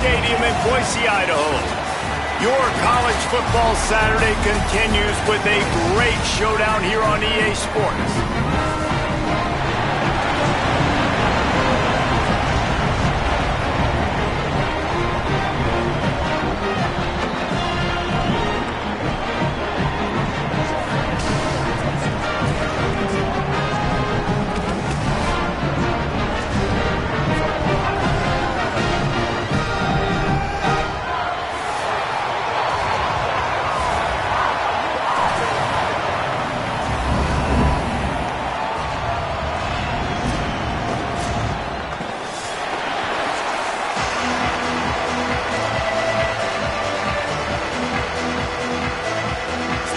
Stadium in Boise, Idaho. Your college football Saturday continues with a great showdown here on EA Sports.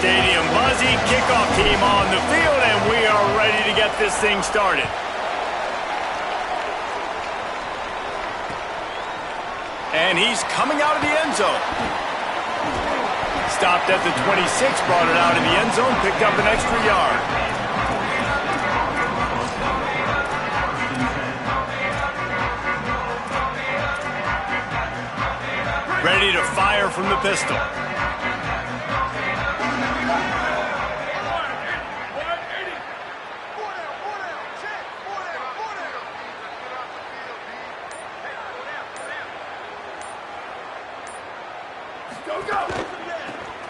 Stadium buzzy, kickoff team on the field, and we are ready to get this thing started. And he's coming out of the end zone. Stopped at the 26, brought it out of the end zone, picked up an extra yard. Ready to fire from the pistol.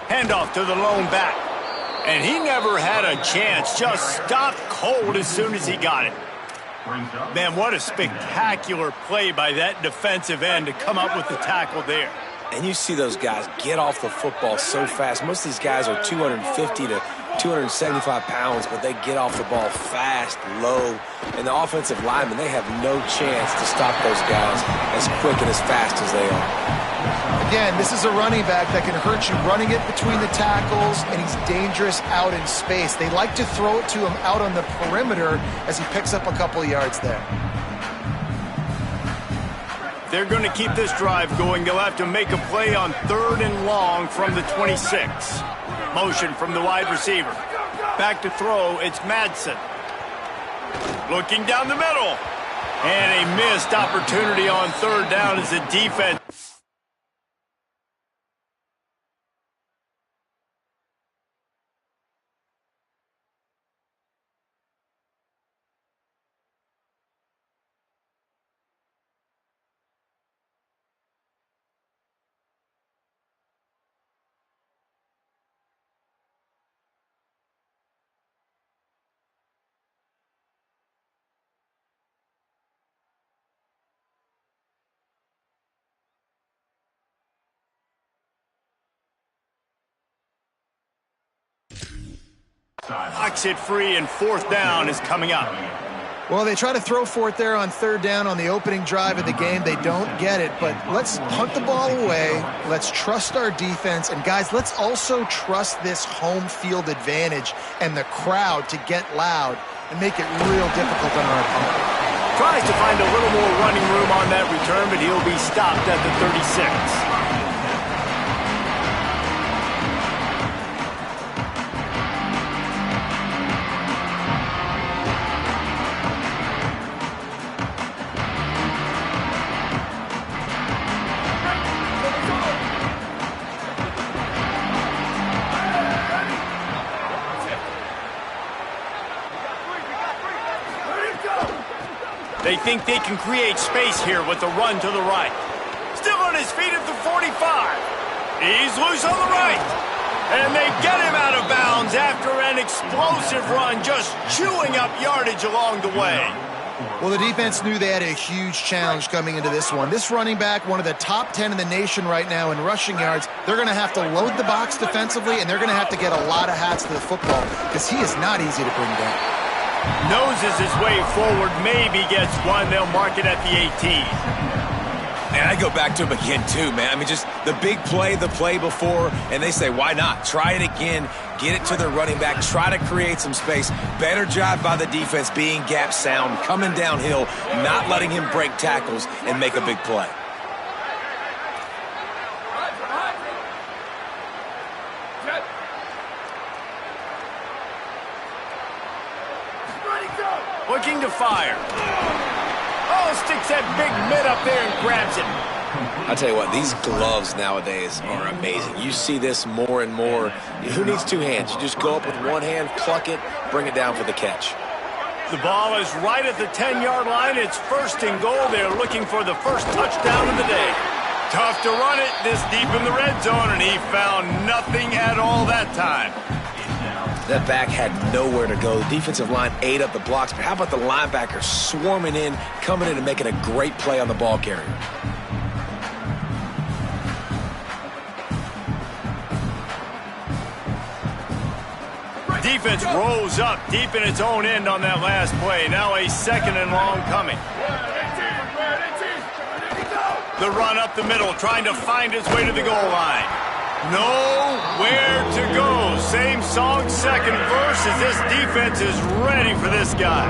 Handoff to the lone back. And he never had a chance. Just stopped cold as soon as he got it. Man, what a spectacular play by that defensive end to come up with the tackle there. And you see those guys get off the football so fast. Most of these guys are 250 to 275 pounds, but they get off the ball fast, low. And the offensive linemen, they have no chance to stop those guys as quick and as fast as they are. Again, this is a running back that can hurt you running it between the tackles, and he's dangerous out in space. They like to throw it to him out on the perimeter as he picks up a couple of yards there. They're going to keep this drive going. They'll have to make a play on 3rd and long from the 26. Motion from the wide receiver. Back to throw, it's Madsen. Looking down the middle. And a missed opportunity on 3rd down as the defense. Box it free, and 4th down is coming up. Well, they try to throw for it there on 3rd down on the opening drive of the game. They don't get it, but let's punt the ball away. Let's trust our defense. And, guys, let's also trust this home field advantage and the crowd to get loud and make it real difficult on our opponent. Tries to find a little more running room on that return, but he'll be stopped at the 36. They think they can create space here with the run to the right. Still on his feet at the 45. He's loose on the right. And they get him out of bounds after an explosive run, just chewing up yardage along the way. Well, the defense knew they had a huge challenge coming into this one. This running back, one of the top 10 in the nation right now in rushing yards, they're going to have to load the box defensively, and they're going to have to get a lot of hats to the football because he is not easy to bring down. Noses his way forward, maybe gets one. They'll mark it at the 18. And I go back to him again, too, man. I mean, just the big play, the play before, and they say, why not? Try it again, get it to the running back, try to create some space. Better job by the defense being gap sound, coming downhill, not letting him break tackles and make a big play. Looking to fire. Oh, sticks that big mid up there and grabs it. I tell you what, these gloves nowadays are amazing. You see this more and more. Who needs two hands? You just go up with one hand, pluck it, bring it down for the catch. The ball is right at the 10-yard line. It's first and goal. They're looking for the first touchdown of the day. Tough to run it this deep in the red zone, and he found nothing at all that time. That back had nowhere to go. The defensive line ate up the blocks, but how about the linebacker swarming in, coming in and making a great play on the ball carrier? Defense rose up deep in its own end on that last play. Now a second and long coming. The run up the middle, trying to find his way to the goal line. Nowhere to go. Same song, second verse, as this defense is ready for this guy.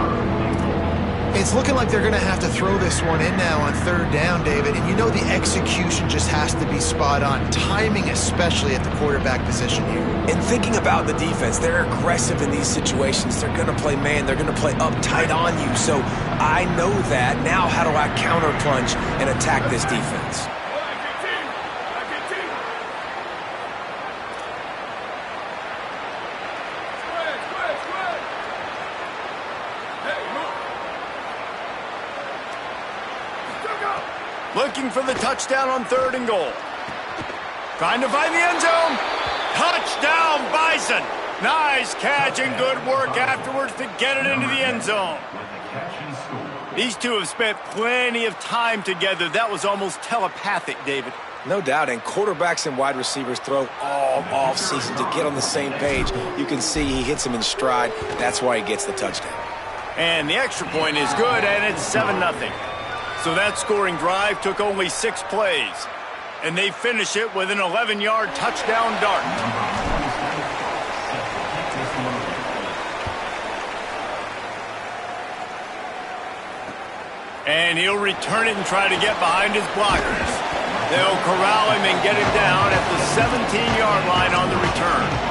It's looking like they're going to have to throw this one in now on third down, David. And you know the execution just has to be spot on. Timing, especially at the quarterback position here. And thinking about the defense, they're aggressive in these situations. They're going to play man. They're going to play up tight on you. So I know that. Now how do I counterpunch and attack this defense? Looking for the touchdown on third and goal. Trying to find the end zone. Touchdown, Bison. Nice catch and good work afterwards to get it into the end zone. These two have spent plenty of time together. That was almost telepathic, David. No doubt, and quarterbacks and wide receivers throw all off-season to get on the same page. You can see he hits him in stride. That's why he gets the touchdown. And the extra point is good, and it's 7-0. So that scoring drive took only 6 plays. And they finish it with an 11-yard touchdown dart. And he'll return it and try to get behind his blockers. They'll corral him and get him down at the 17-yard line on the return.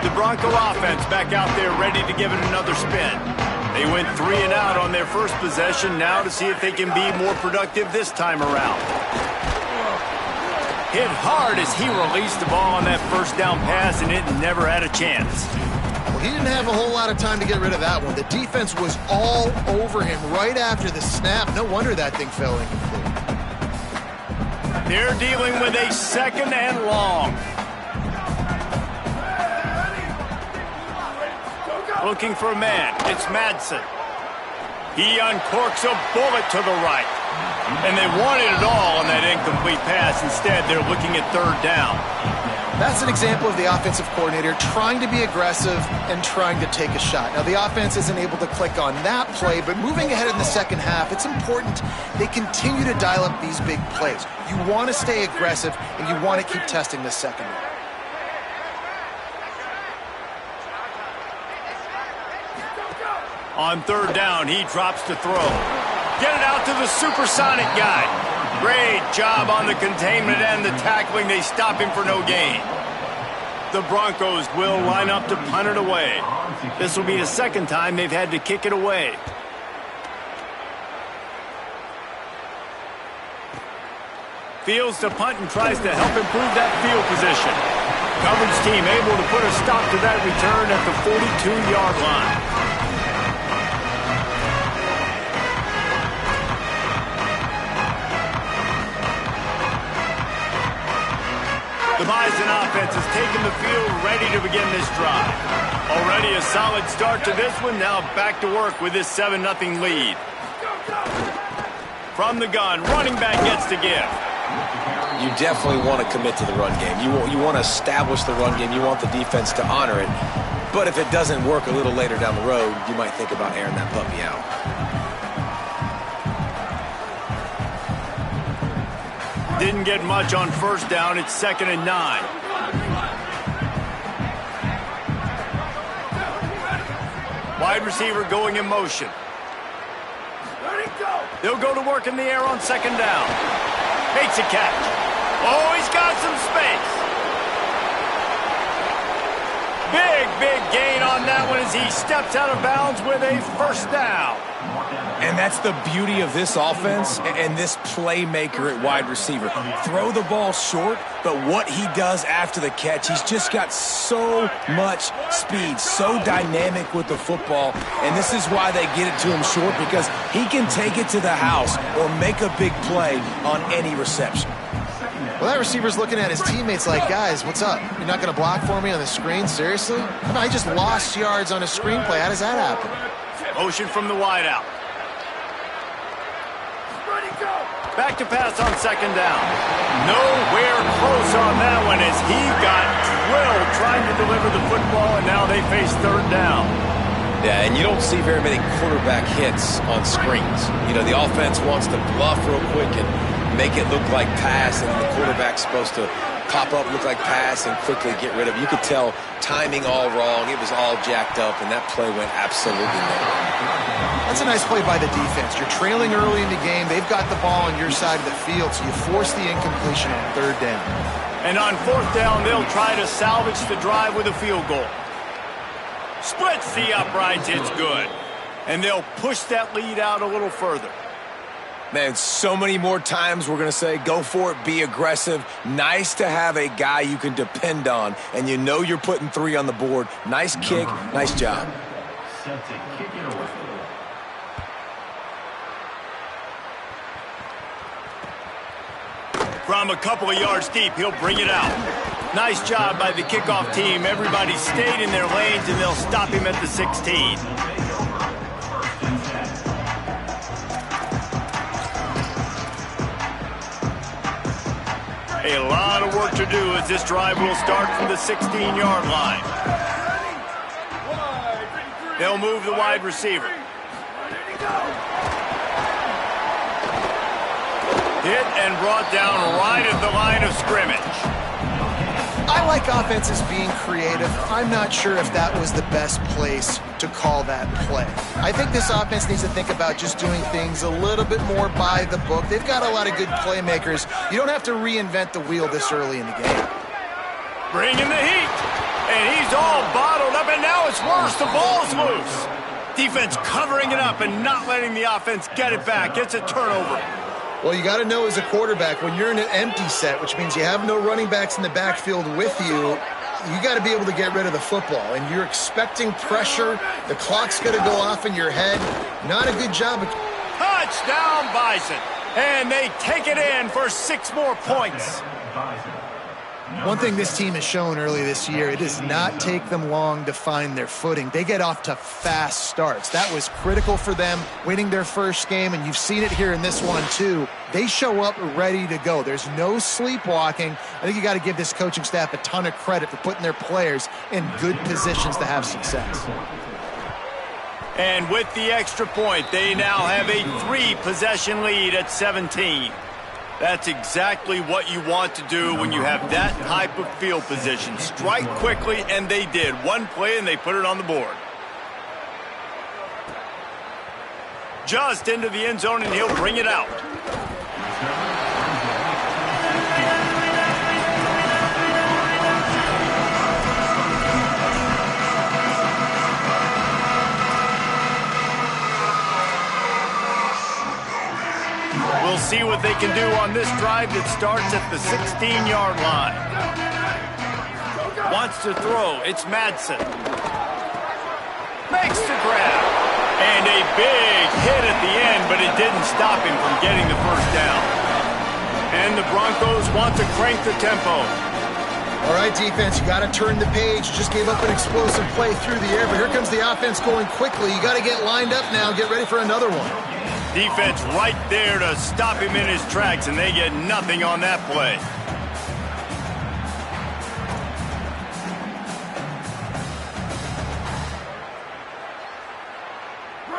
The Bronco offense back out there ready to give it another spin. They went 3 and out on their first possession, now to see if they can be more productive this time around. Hit hard as he released the ball on that first down pass, and it never had a chance. Well, he didn't have a whole lot of time to get rid of that one. The defense was all over him right after the snap. No wonder that thing fell incomplete. They're dealing with a second and long. Looking for a man. It's Madsen. He uncorks a bullet to the right. And they wanted it all on that incomplete pass. Instead, they're looking at third down. That's an example of the offensive coordinator trying to be aggressive and trying to take a shot. Now, the offense isn't able to click on that play, but moving ahead in the second half, it's important they continue to dial up these big plays. You want to stay aggressive, and you want to keep testing the secondary. On third down, he drops to throw. Get it out to the supersonic guy. Great job on the containment and the tackling. They stop him for no gain. The Broncos will line up to punt it away. This will be the second time they've had to kick it away. Fields to punt and tries to help improve that field position. Coverage team able to put a stop to that return at the 42-yard line. The Bison offense has taken the field, ready to begin this drive. Already a solid start to this one, now back to work with this 7-0 lead. From the gun, running back gets to give. You definitely want to commit to the run game. You want to establish the run game. You want the defense to honor it. But if it doesn't work a little later down the road, you might think about airing that puppy out. Didn't get much on first down. It's 2nd and 9. Wide receiver going in motion. They'll go to work in the air on 2nd down. Makes a catch. Oh, he's got some space. Big gain on that one as he steps out of bounds with a first down. And that's the beauty of this offense and this playmaker at wide receiver. Throw the ball short, but what he does after the catch, he's just got so much speed, so dynamic with the football. And this is why they get it to him short, because he can take it to the house or make a big play on any reception. Well, that receiver's looking at his teammates like, guys, what's up? You're not going to block for me on the screen? Seriously? I just lost yards on a screenplay. How does that happen? Motion from the wideout. Back to pass on second down. Nowhere close on that one as he got drilled trying to deliver the football, and now they face third down. Yeah, and you don't see very many quarterback hits on screens. You know, the offense wants to bluff real quick and make it look like pass, and the quarterback's supposed to pop up, look like pass, and quickly get rid of it. You could tell timing all wrong. It was all jacked up, and that play went absolutely nowhere. That's a nice play by the defense. You're trailing early in the game. They've got the ball on your side of the field, so you force the incompletion on third down. And on fourth down, they'll try to salvage the drive with a field goal. Splits the uprights, it's good. And they'll push that lead out a little further. Man, so many more times we're going to say, go for it, be aggressive. Nice to have a guy you can depend on, and you know you're putting 3 on the board. Nice kick, nice job. From a couple of yards deep, he'll bring it out. Nice job by the kickoff team. Everybody stayed in their lanes, and they'll stop him at the 16. A lot of work to do as this drive will start from the 16-yard line. They'll move the wide receiver. Hit and brought down right at the line of scrimmage. I like offenses being creative. I'm not sure if that was the best place to call that play. I think this offense needs to think about just doing things a little bit more by the book. They've got a lot of good playmakers. You don't have to reinvent the wheel this early in the game. Bringing the heat. And he's all bottled up, and now it's worse. The ball's loose. Defense covering it up and not letting the offense get it back. It's a turnover. Well, you got to know as a quarterback, when you're in an empty set, which means you have no running backs in the backfield with you, you got to be able to get rid of the football. And you're expecting pressure. The clock's going to go off in your head. Not a good job. Touchdown, Bison. And they take it in for 6 more points. One thing this team has shown early this year, it does not take them long to find their footing. They get off to fast starts. That was critical for them winning their first game, and you've seen it here in this one too. They show up ready to go. There's no sleepwalking. I think you got to give this coaching staff a ton of credit for putting their players in good positions to have success. And with the extra point, they now have a 3-possession lead at 17. That's exactly what you want to do when you have that type of field position. Strike quickly, and they did. One play, and they put it on the board. Just into the end zone, and he'll bring it out. We'll see what they can do on this drive that starts at the 16-yard line. Wants to throw. It's Madsen. Makes the grab. And a big hit at the end, but it didn't stop him from getting the first down. And the Broncos want to crank the tempo. All right, defense, you got to turn the page. You just gave up an explosive play through the air, but here comes the offense going quickly. You got to get lined up now. Get ready for another one. Defense right there to stop him in his tracks, and they get nothing on that play.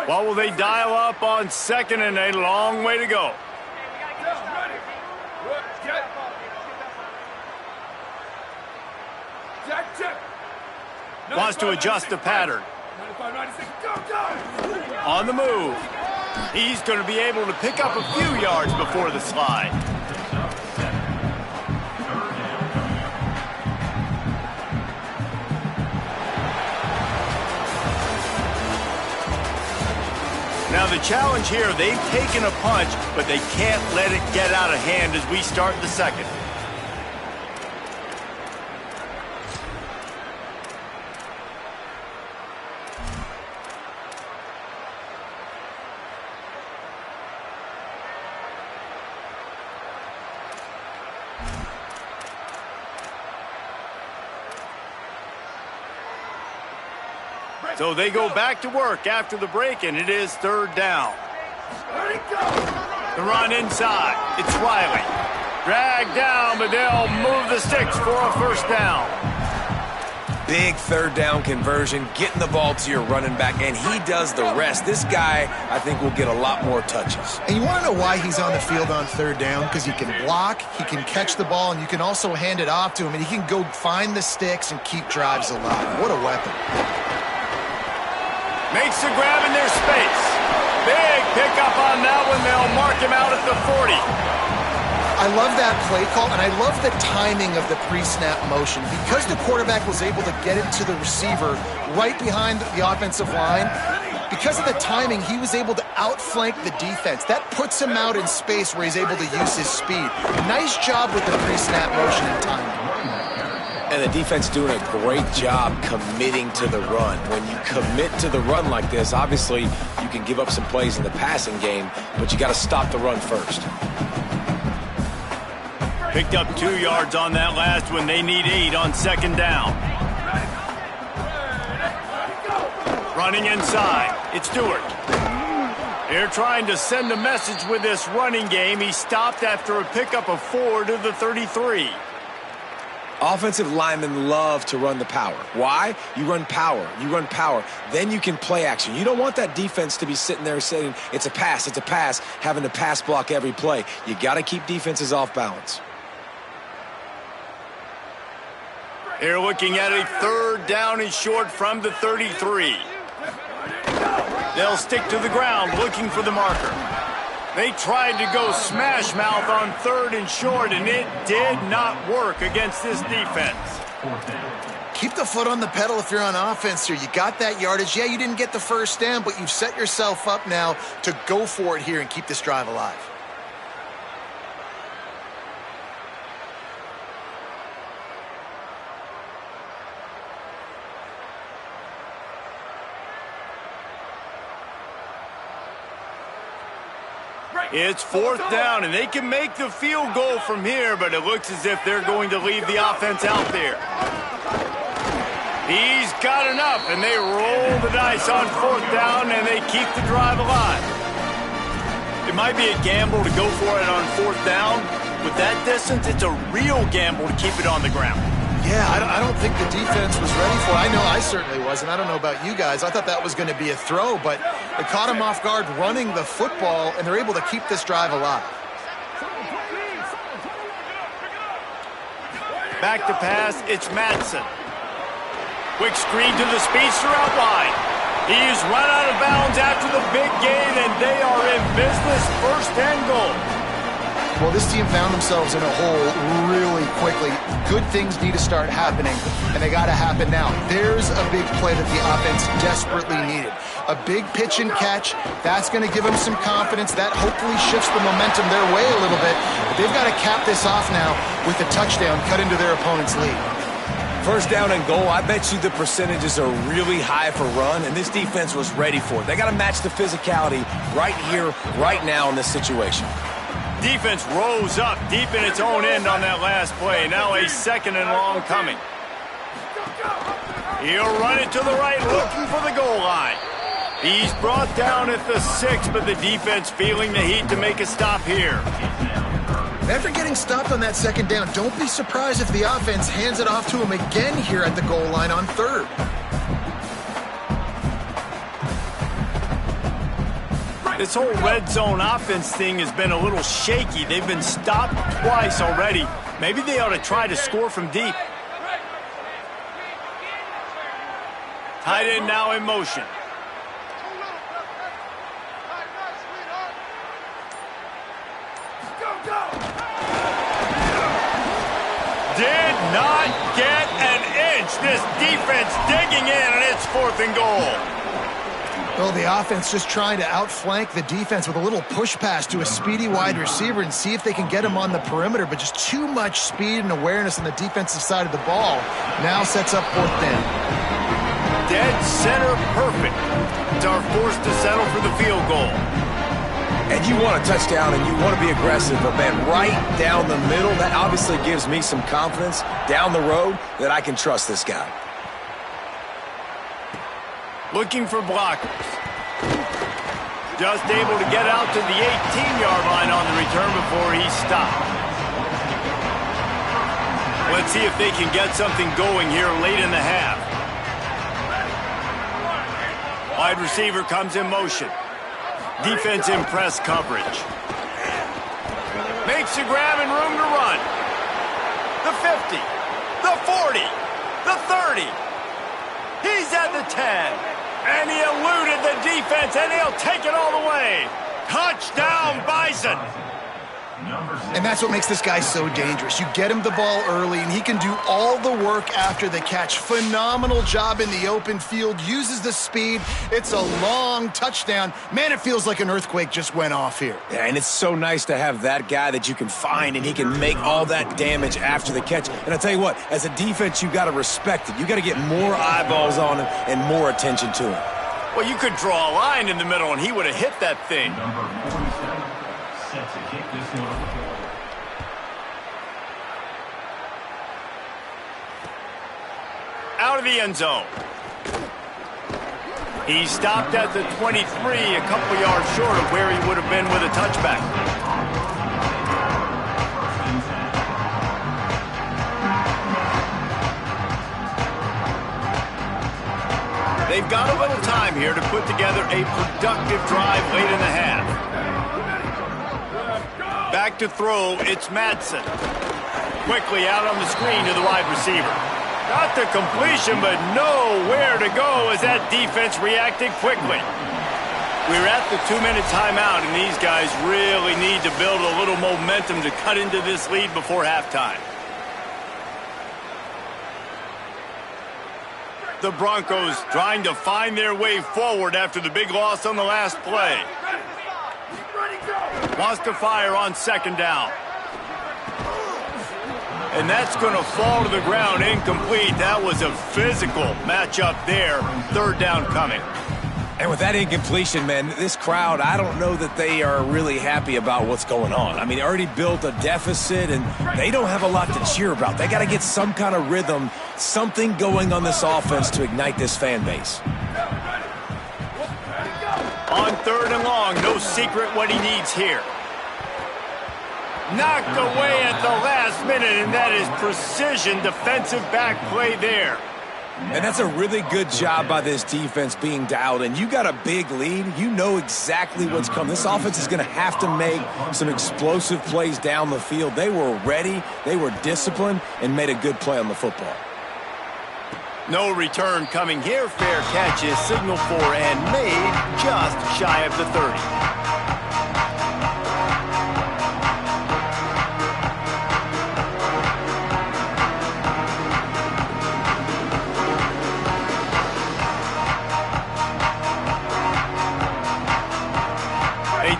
What will they dial up on second, and a long way to go? Wants to adjust the pattern. On the move. He's going to be able to pick up a few yards before the slide. Now the challenge here, they've taken a punch, but they can't let it get out of hand as we start the second. So they go back to work after the break, and it is third down. The run inside. It's Riley. Dragged down, but they'll move the sticks for a first down. Big third down conversion, getting the ball to your running back, and he does the rest. This guy, I think, will get a lot more touches. And you want to know why he's on the field on third down? Because he can block, he can catch the ball, and you can also hand it off to him, and he can go find the sticks and keep drives alive. What a weapon. Makes the grab in their space. Big pickup on that one. They'll mark him out at the 40. I love that play call, and I love the timing of the pre-snap motion. Because the quarterback was able to get it to the receiver right behind the offensive line, because of the timing, he was able to outflank the defense. That puts him out in space where he's able to use his speed. Nice job with the pre-snap motion and timing. And the defense doing a great job committing to the run. When you commit to the run like this, obviously you can give up some plays in the passing game, but you got to stop the run first. Picked up 2 yards on that last one. They need 8 on second down. Running inside. It's Stewart. They're trying to send a message with this running game. He stopped after a pickup of 4 to the 33. Offensive linemen love to run the power. Why? You run power. You run power. Then you can play action. You don't want that defense to be sitting there saying, it's a pass, having to pass block every play. You got to keep defenses off balance. They're looking at a third down and short from the 33. They'll stick to the ground looking for the marker. They tried to go smash mouth on third and short, and it did not work against this defense. Keep the foot on the pedal if you're on offense here. You got that yardage. Yeah, you didn't get the first down, but you've set yourself up now to go for it here and keep this drive alive. It's fourth down, and they can make the field goal from here, but it looks as if they're going to leave the offense out there. He's got enough, and they roll the dice on fourth down, and they keep the drive alive. It might be a gamble to go for it on fourth down. With that distance, it's a real gamble to keep it on the ground. Yeah, I don't think the defense was ready for it. I know I certainly wasn't. I don't know about you guys. I thought that was going to be a throw, but they caught him off guard running the football, and they're able to keep this drive alive. Back to pass, it's Madsen. Quick screen to the speedster out wide. He's run out of bounds after the big gain, and they are in business, first and goal. Well, this team found themselves in a hole really quickly. Good things need to start happening, and they got to happen now. There's a big play that the offense desperately needed. A big pitch and catch. That's going to give them some confidence. That hopefully shifts the momentum their way a little bit. But they've got to cap this off now with a touchdown cut into their opponent's lead. First down and goal, I bet you the percentages are really high for run, and this defense was ready for it. They got to match the physicality right here, right now in this situation. Defense rose up deep in its own end on that last play. Now a second and long coming. He'll run it to the right, looking for the goal line. He's brought down at the 6, but the defense feeling the heat to make a stop here. After getting stopped on that second down, don't be surprised if the offense hands it off to him again here at the goal line on third. This whole red zone offense thing has been a little shaky. They've been stopped twice already. Maybe they ought to try to score from deep. Tight end now in motion. Did not get an inch. This defense digging in, and it's fourth and goal. Well, the offense just trying to outflank the defense with a little push pass to a speedy wide receiver and see if they can get him on the perimeter, but just too much speed and awareness on the defensive side of the ball. Now sets up 4th down. Dead center perfect. It's our forced to settle for the field goal. And you want a touchdown and you want to be aggressive, but man, right down the middle, that obviously gives me some confidence down the road that I can trust this guy. Looking for blockers. Just able to get out to the 18-yard line on the return before he stopped. Let's see if they can get something going here late in the half. Wide receiver comes in motion. Defense in press coverage. Makes a grab and room to run. The 50, the 40, the 30. He's at the 10. And he eluded the defense, and he'll take it all the way. Touchdown, Bison. And that's what makes this guy so dangerous. You get him the ball early, and he can do all the work after the catch. Phenomenal job in the open field. Uses the speed. It's a long touchdown. Man, it feels like an earthquake just went off here. Yeah, and it's so nice to have that guy that you can find, and he can make all that damage after the catch. And I tell you what, as a defense, you got to respect it. You got to get more eyeballs on him and more attention to him. Well, you could draw a line in the middle, and he would have hit that thing. Out of the end zone. He stopped at the 23, a couple yards short of where he would have been with a touchback. They've got a little time here to put together a productive drive late in the half. Back to throw, it's Madsen. Quickly out on the screen to the wide receiver. Got the completion, but nowhere to go as that defense reacted quickly. We're at the 2-minute timeout, and these guys really need to build a little momentum to cut into this lead before halftime. The Broncos trying to find their way forward after the big loss on the last play. Wants to fire on 2nd down. And that's going to fall to the ground incomplete. That was a physical matchup there. 3rd down coming. And with that incompletion, man, this crowd, I don't know that they are really happy about what's going on. I mean, they already built a deficit, and they don't have a lot to cheer about. They got to get some kind of rhythm, something going on this offense to ignite this fan base. On 3rd and long, no secret what he needs here. Knocked away at the last minute, and that is precision defensive back play there. And that's a really good job by this defense being dialed in. You got a big lead. You know exactly what's coming. This offense is going to have to make some explosive plays down the field. They were ready, they were disciplined, and made a good play on the football. No return coming here. Fair catch is signaled for and made just shy of the 30.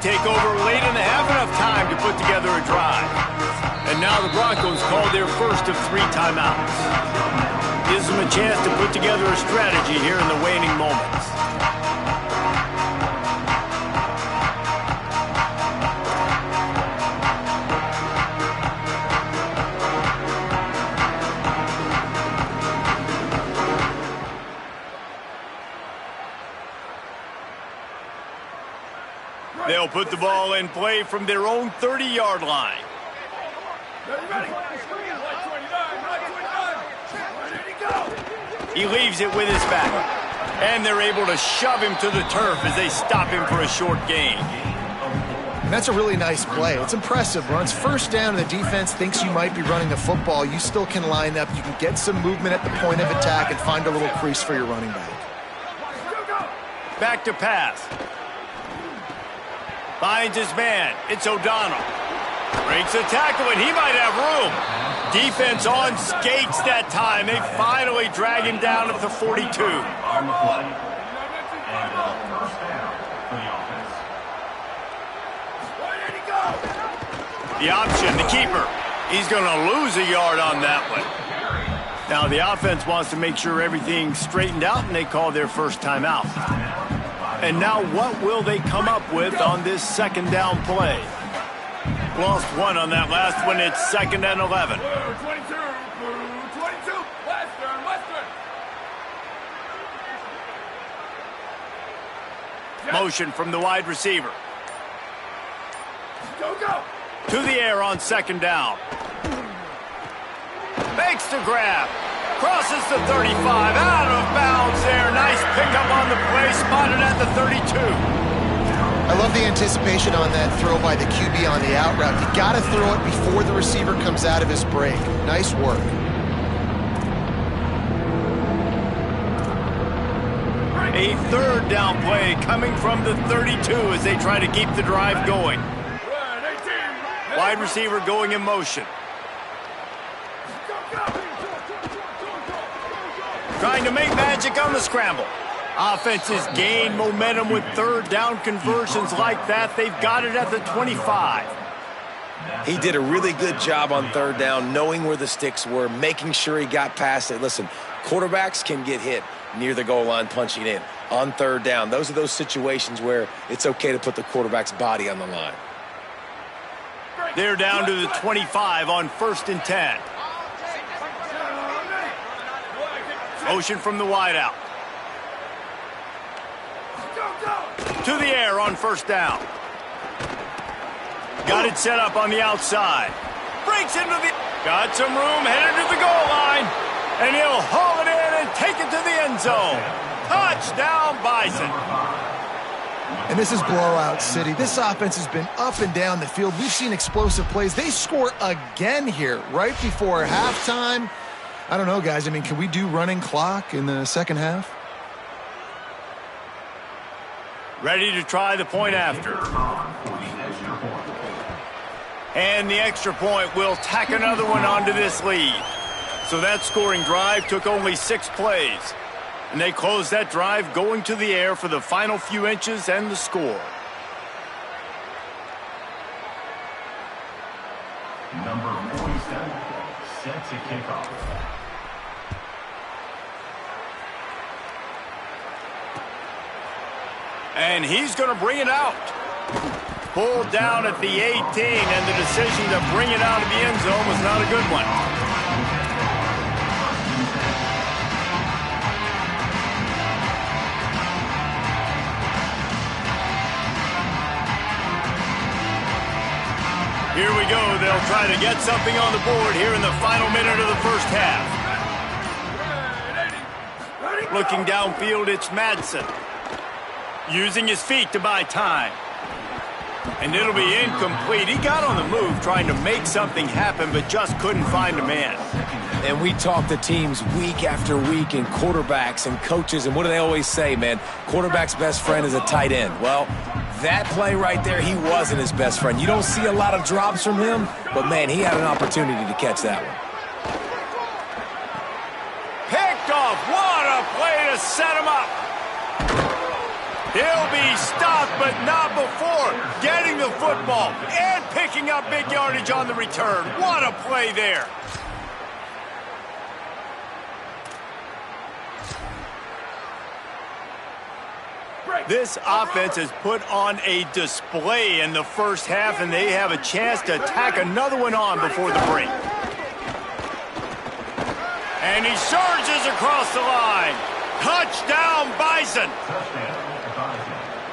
Take over late in the half, enough time to put together a drive. And now the Broncos call their first of 3 timeouts. Gives them a chance to put together a strategy here in the waning moments. They'll put the ball in play from their own 30-yard line. He leaves it with his back. And they're able to shove him to the turf as they stop him for a short gain. And that's a really nice play. It's impressive. When it's 1st down and the defense thinks you might be running the football, you still can line up. You can get some movement at the point of attack and find a little crease for your running back. Back to pass. Finds his man. It's O'Donnell. Breaks a tackle, and he might have room. Defense on skates that time. They finally drag him down at the 42. The option, the keeper. He's going to lose a yard on that one. Now the offense wants to make sure everything's straightened out, and they call their first timeout. And now what will they come up with on this second down play? Lost one on that last one. It's 2nd and 11. Motion from the wide receiver. To the air on 2nd down. Makes the grab. Crosses the 35. Out of bounds there. Nice pickup on the play. Spotted at the 32. I love the anticipation on that throw by the QB on the out route. You got to throw it before the receiver comes out of his break. Nice work. A 3rd down play coming from the 32 as they try to keep the drive going. Wide receiver going in motion. Trying to make magic on the scramble. Offenses gain momentum with 3rd down conversions like that. They've got it at the 25. He did a really good job on 3rd down, knowing where the sticks were, making sure he got past it. Listen, quarterbacks can get hit near the goal line punching in. On 3rd down, those are those situations where it's okay to put the quarterback's body on the line. They're down to the 25 on 1st and 10. Motion from the wideout. To the air on 1st down. Got it set up on the outside. Breaks into the... Got some room, headed to the goal line. And he'll haul it in and take it to the end zone. Touchdown, Bison. And this is blowout city. This offense has been up and down the field. We've seen explosive plays. They score again here right before halftime. I don't know, guys. I mean, can we do running clock in the second half? Ready to try the point after. And the extra point will tack another one onto this lead. So that scoring drive took only 6 plays. And they closed that drive going to the air for the final few inches and the score. Number 47, set to kick off. And he's going to bring it out. Pulled down at the 18, and the decision to bring it out of the end zone was not a good one. Here we go. They'll try to get something on the board here in the final minute of the first half. Looking downfield, it's Madsen. Using his feet to buy time. And it'll be incomplete. He got on the move trying to make something happen, but just couldn't find a man. And we talk to teams week after week, and quarterbacks and coaches, and what do they always say, man? Quarterback's best friend is a tight end. Well, that play right there, he wasn't his best friend. You don't see a lot of drops from him, but, man, he had an opportunity to catch that one. Picked off. What a play to set him up. He'll be stopped, but not before getting the football and picking up big yardage on the return. What a play there. This offense has put on a display in the first half, and they have a chance to tack another one on before the break. And he surges across the line. Touchdown, Bison.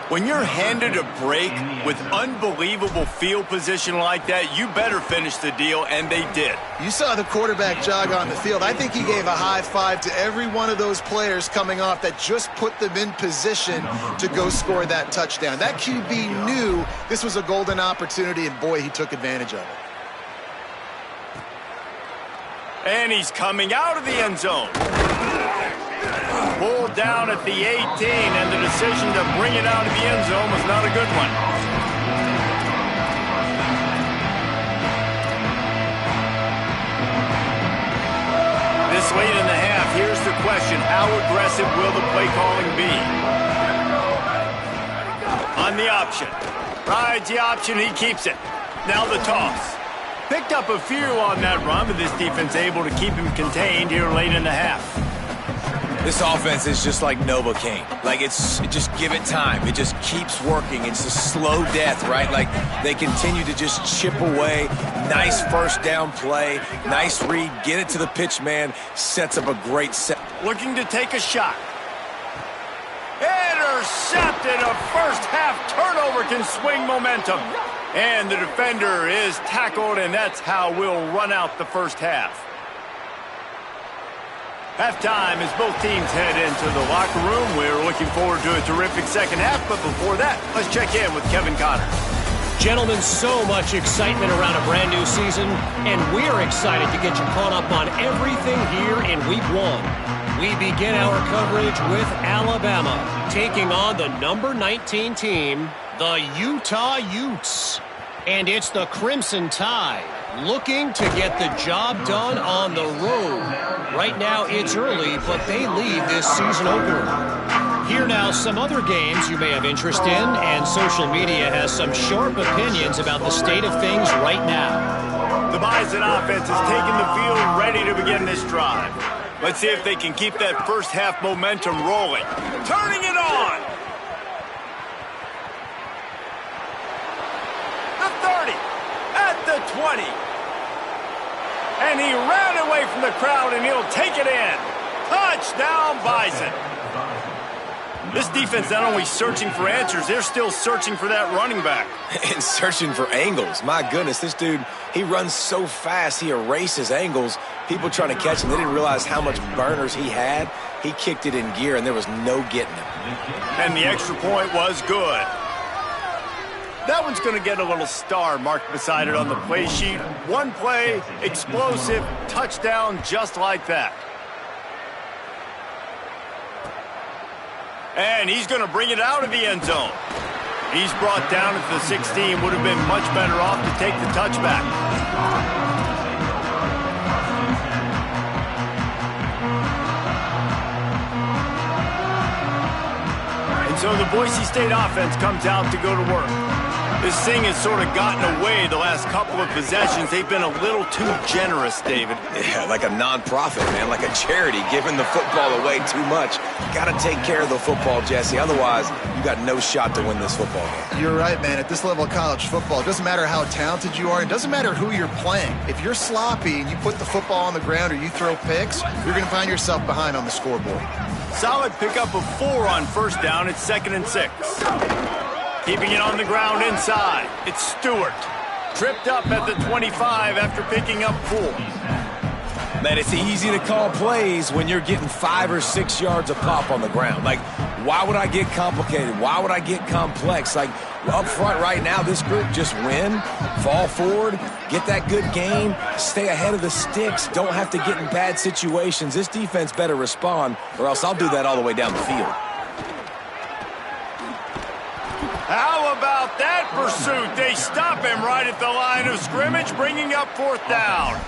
When you're handed a break with unbelievable field position like that, you better finish the deal, and they did. You saw the quarterback jog on the field. I think he gave a high five to every one of those players coming off that just put them in position to go score that touchdown. That QB knew this was a golden opportunity, and boy, he took advantage of it. And he's coming out of the end zone. Pulled down at the 18, and the decision to bring it out of the end zone was not a good one. This late in the half, here's the question. How aggressive will the play calling be? On the option. Rides the option, he keeps it. Now the toss. Picked up a few on that run, but this defense able to keep him contained here late in the half. This offense is just like Novocaine. Like, just give it time. It just keeps working. It's a slow death, right? Like, they continue to just chip away. Nice first down play. Nice read. Get it to the pitch man. Sets up a great set. Looking to take a shot. Intercepted. A first half turnover can swing momentum. And the defender is tackled, and that's how we'll run out the first half. Halftime as both teams head into the locker room. We're looking forward to a terrific second half, but before that, let's check in with Kevin Connors. Gentlemen, so much excitement around a brand new season, and we're excited to get you caught up on everything here in Week 1. We begin our coverage with Alabama taking on the number 19 team, the Utah Utes. And it's the Crimson Tide looking to get the job done on the road. Right now it's early, but they lead this season opener. Here now some other games you may have interest in, and social media has some sharp opinions about the state of things right now. The Bison offense is taking the field ready to begin this drive. Let's see if they can keep that first half momentum rolling. Turning it on! The 30, at the 20. And he ran away from the crowd, and he'll take it in. Touchdown, Bison. This defense not only searching for answers, they're still searching for that running back. And searching for angles. My goodness, this dude, he runs so fast, he erases angles. People trying to catch him, they didn't realize how much burners he had. He kicked it in gear, and there was no getting him. And the extra point was good. That one's going to get a little star marked beside it on the play sheet. One play, explosive, touchdown just like that. And he's going to bring it out of the end zone. He's brought down at the 16. Would have been much better off to take the touchback. And so the Boise State offense comes out to go to work. This thing has sort of gotten away the last couple of possessions. They've been a little too generous, David. Yeah, like a non-profit, man, like a charity, giving the football away too much. Got to take care of the football, Jesse. Otherwise, you got no shot to win this football game. You're right, man. At this level of college football, it doesn't matter how talented you are. It doesn't matter who you're playing. If you're sloppy and you put the football on the ground or you throw picks, you're going to find yourself behind on the scoreboard. Solid pickup of 4 on first down. It's 2nd and 6. Keeping it on the ground inside. It's Stewart. Tripped up at the 25 after picking up 4. Man, it's easy to call plays when you're getting 5 or 6 yards a pop on the ground. Like, why would I get complicated? Why would I get complex? Like, up front right now, this group just win, fall forward, get that good gain, stay ahead of the sticks, don't have to get in bad situations. This defense better respond, or else I'll do that all the way down the field. How about that pursuit? They stop him right at the line of scrimmage, bringing up 4th down.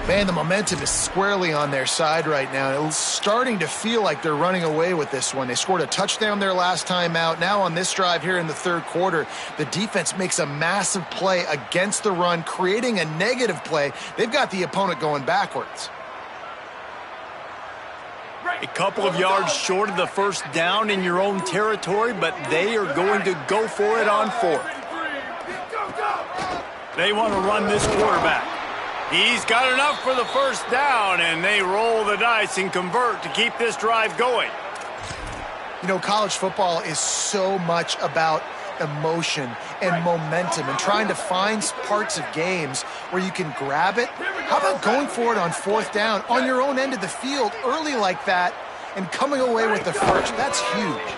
Man, the momentum is squarely on their side right now. It's starting to feel like they're running away with this one. They scored a touchdown their last time out. Now on this drive here in the 3rd quarter, the defense makes a massive play against the run, creating a negative play. They've got the opponent going backwards. A couple of yards short of the first down in your own territory, but they are going to go for it on 4th. They want to run this quarterback. He's got enough for the first down, and they roll the dice and convert to keep this drive going. You know, college football is so much about emotion and momentum and trying to find parts of games where you can grab it. How about going for it on 4th down on your own end of the field early like that and coming away with the first? That's huge.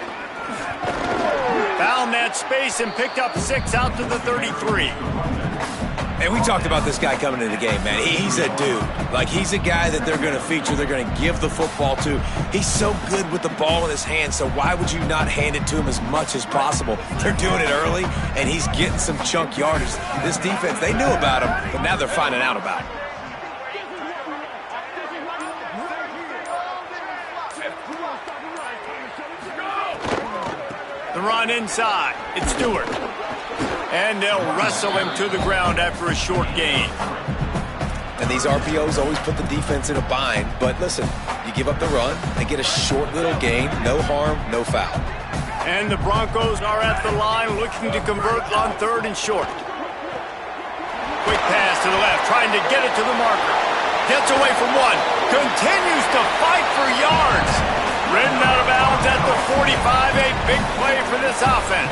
Found that space and picked up 6 out to the 33. And we talked about this guy coming into the game, man. He's a dude. Like, he's a guy that they're going to feature, they're going to give the football to. He's so good with the ball in his hand, so why would you not hand it to him as much as possible? They're doing it early, and he's getting some chunk yardage. This defense, they knew about him, but now they're finding out about him. The run inside. It's Stewart. And they'll wrestle him to the ground after a short gain. And these RPOs always put the defense in a bind. But listen, you give up the run, they get a short little gain, no harm, no foul. And the Broncos are at the line looking to convert on 3rd and short. Quick pass to the left, trying to get it to the marker. Gets away from one, continues to fight for yards. Ridden out of bounds at the 45, a big play for this offense.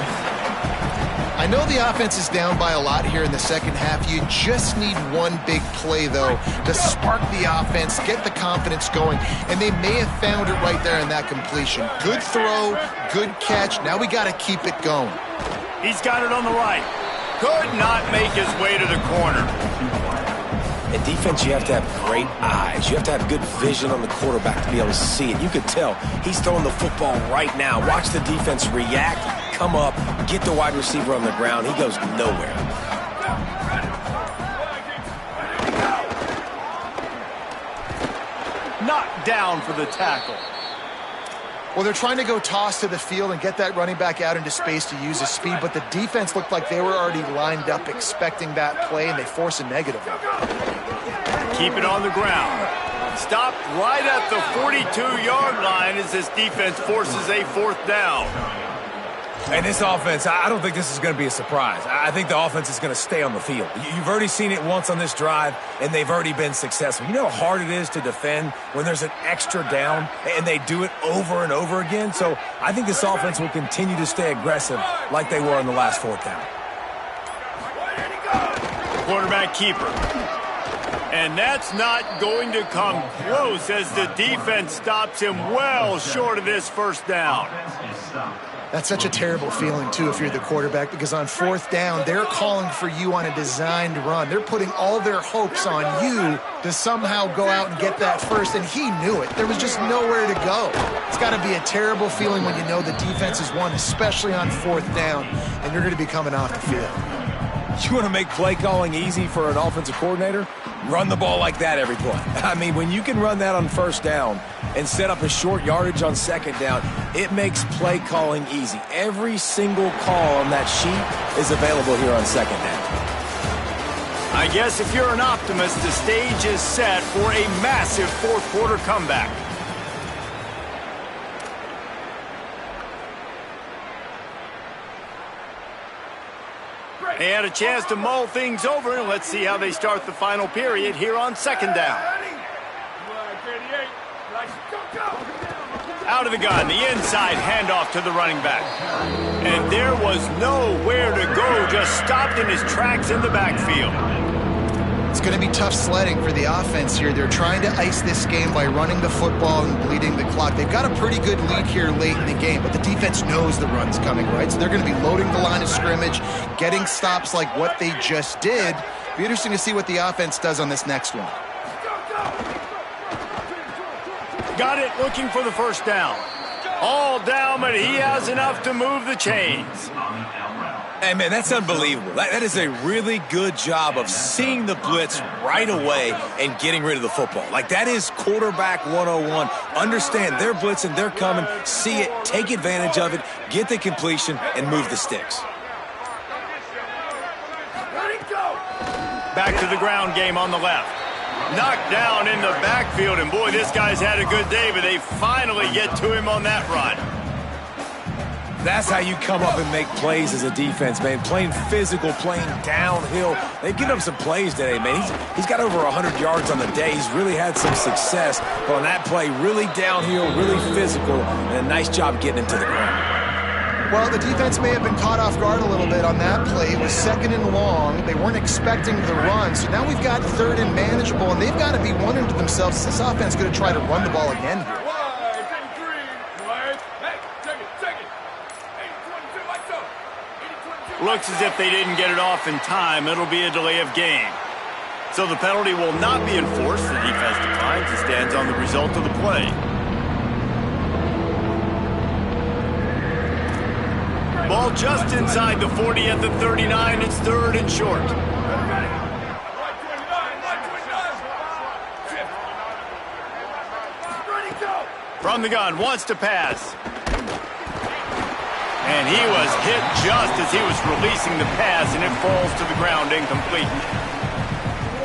I know the offense is down by a lot here in the second half. You just need one big play, though, to spark the offense, get the confidence going, and they may have found it right there in that completion. Good throw, good catch. Now we got to keep it going. He's got it on the right. Could not make his way to the corner. In defense, you have to have great eyes. You have to have good vision on the quarterback to be able to see it. You could tell he's throwing the football right now. Watch the defense react, come up, get the wide receiver on the ground. He goes nowhere. Knocked down for the tackle. Well, they're trying to go toss to the field and get that running back out into space to use his speed, but the defense looked like they were already lined up expecting that play, and they force a negative. Keep it on the ground. Stopped right at the 42-yard line as this defense forces a 4th down. And this offense, I don't think this is going to be a surprise. I think the offense is going to stay on the field. You've already seen it once on this drive, and they've already been successful. You know how hard it is to defend when there's an extra down, and they do it over and over again? So I think this offense will continue to stay aggressive like they were on the last 4th down. Quarterback keeper. And that's not going to come close as the defense stops him well short of this 1st down. That's such a terrible feeling, too, if you're the quarterback, because on 4th down, they're calling for you on a designed run. They're putting all their hopes on you to somehow go out and get that first, and he knew it. There was just nowhere to go. It's got to be a terrible feeling when you know the defense has won, especially on 4th down, and you're going to be coming off the field. You want to make play calling easy for an offensive coordinator? Run the ball like that every play. I mean, when you can run that on 1st down and set up a short yardage on 2nd down, it makes play calling easy. Every single call on that sheet is available here on 2nd down. I guess if you're an optimist, the stage is set for a massive 4th quarter comeback. They had a chance to mull things over, and let's see how they start the final period here on 2nd down. Out of the gun, the inside handoff to the running back. And there was nowhere to go, just stopped in his tracks in the backfield. It's going to be tough sledding for the offense here. They're trying to ice this game by running the football and bleeding the clock. They've got a pretty good lead here late in the game, but the defense knows the run's coming, right? So they're going to be loading the line of scrimmage, getting stops like what they just did. Be interesting to see what the offense does on this next one. Got it, looking for the 1st down. All down, but he has enough to move the chains. Hey, man, that's unbelievable. That is a really good job of seeing the blitz right away and getting rid of the football. Like, that is quarterback 101. Understand they're blitzing, they're coming, see it, take advantage of it, get the completion, and move the sticks. Back to the ground game on the left. Knocked down in the backfield, and boy, this guy's had a good day, but they finally get to him on that run. That's how you come up and make plays as a defense, man. Playing physical, playing downhill. They've given up some plays today, man. He's got over 100 yards on the day. He's really had some success. But on that play, really downhill, really physical, and a nice job getting him to the ground. Well, the defense may have been caught off guard a little bit on that play. It was 2nd and long. They weren't expecting the run. So now we've got 3rd and manageable, and they've got to be wondering to themselves, is this offense going to try to run the ball again here? Looks as if they didn't get it off in time. It'll be a delay of game. So the penalty will not be enforced. The defense declines and stands on the result of the play. Ball just inside the 40 at the 39. It's 3rd and short. From the gun, wants to pass. And he was hit just as he was releasing the pass, and it falls to the ground incomplete.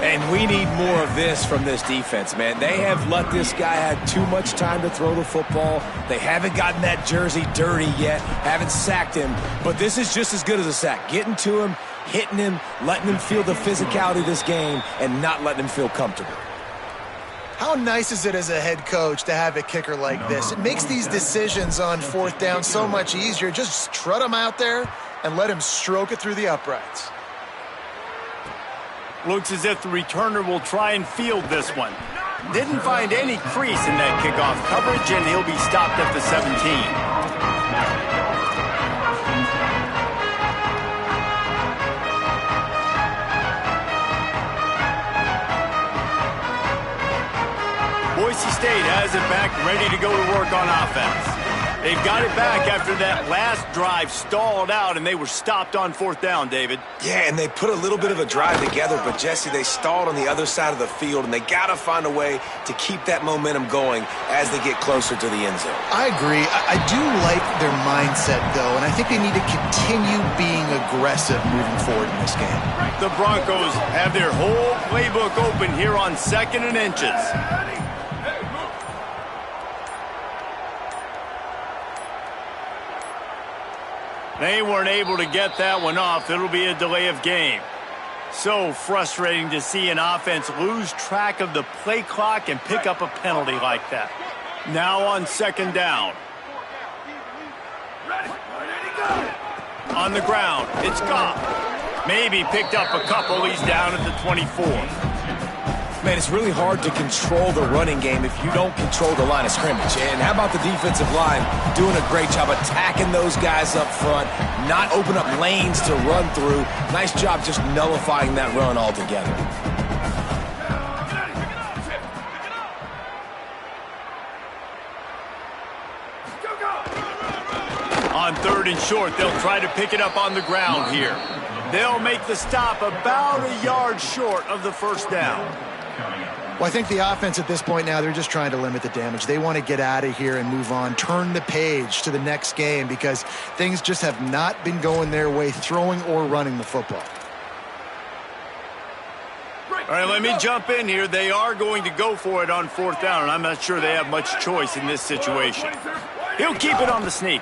And we need more of this from this defense, man. They have let this guy have too much time to throw the football. They haven't gotten that jersey dirty yet, haven't sacked him. But this is just as good as a sack. Getting to him, hitting him, letting him feel the physicality of this game, and not letting him feel comfortable. How nice is it as a head coach to have a kicker like this? It makes these decisions on fourth down so much easier. Just trot him out there and let him stroke it through the uprights. Looks as if the returner will try and field this one. Didn't find any crease in that kickoff coverage, and he'll be stopped at the 17. Boise State has it back, ready to go to work on offense. They've got it back after that last drive stalled out, and they were stopped on fourth down, David. Yeah, and they put a little bit of a drive together, but, Jesse, they stalled on the other side of the field, and they got to find a way to keep that momentum going as they get closer to the end zone. I agree. I do like their mindset, though, and I think they need to continue being aggressive moving forward in this game. The Broncos have their whole playbook open here on 2nd and inches. They weren't able to get that one off. It'll be a delay of game. So frustrating to see an offense lose track of the play clock and pick up a penalty like that. Now on 2nd down. On the ground, it's Goff. Maybe picked up a couple. He's down at the 24. Man, it's really hard to control the running game if you don't control the line of scrimmage. And how about the defensive line doing a great job attacking those guys up front, not open up lanes to run through. Nice job just nullifying that run altogether. On 3rd and short, they'll try to pick it up on the ground here. They'll make the stop about a yard short of the first down. Well, I think the offense at this point now, they're just trying to limit the damage. They want to get out of here and move on, turn the page to the next game because things just have not been going their way, throwing or running the football. All right, let me jump in here. They are going to go for it on 4th down, and I'm not sure they have much choice in this situation. He'll keep it on the sneak.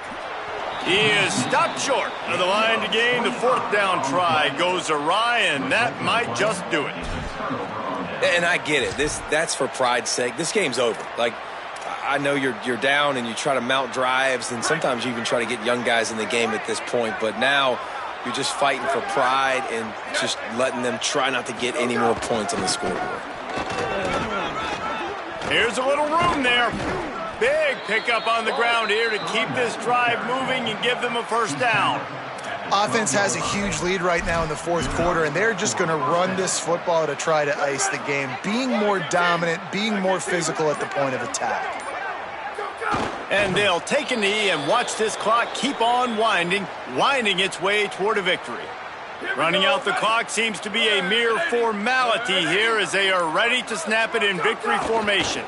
He is stopped short of the line to gain. The 4th down try goes awry, and that might just do it. And I get it. That's for pride's sake. This game's over. Like, I know you're down and you try to mount drives, and sometimes you even try to get young guys in the game at this point. But now you're just fighting for pride and just letting them try not to get any more points on the scoreboard. Here's a little room there. Big pickup on the ground here to keep this drive moving and give them a first down. Offense has a huge lead right now in the 4th quarter, and they're just going to run this football to try to ice the game, being more dominant, being more physical at the point of attack. And they'll take a knee and watch this clock keep on winding its way toward a victory. Running out the clock seems to be a mere formality here as they are ready to snap it in victory formation.